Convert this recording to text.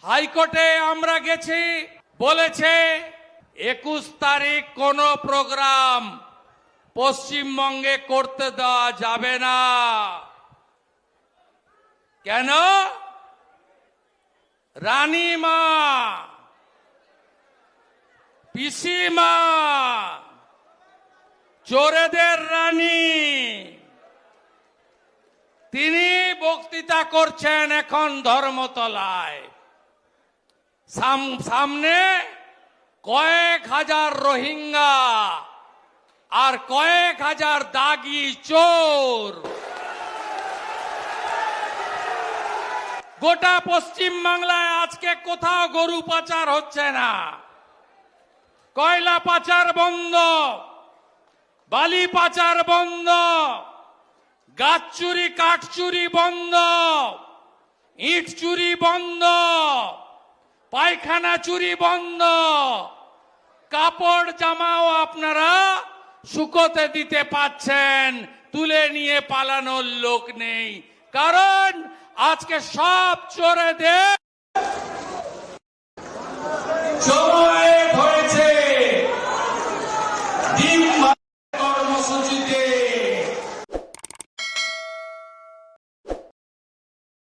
হাইকোর্টে আমরা গেছি, বলেছে 21 তারিখ কোনো প্রোগ্রাম পশ্চিমবঙ্গে করতে দেওয়া যাবে না। কেন? রানীমা, পিসিমা, চোরেদের রানী, তিনি বক্তৃতা করছেন এখন ধর্মতলায়। সামনে কয়েক হাজার রোহিঙ্গা আর কয়েক হাজার দাগি চোর। গোটা পশ্চিম বাংলায় আজকে কোথাও গরু পাচার হচ্ছে না, কয়লা পাচার বন্ধ, বালি পাচার বন্ধ, গাছ চুরি কাঠ চুরি বন্ধ, ইট চুরি বন্ধ, পায়খানা চুরি বন্ধ, কাপড় জামাও আপনারা শুকোতে দিতে পাচ্ছেন, তুলে নিয়ে পালানোর লোক নেই। কারণ আজকে সব চোরেদের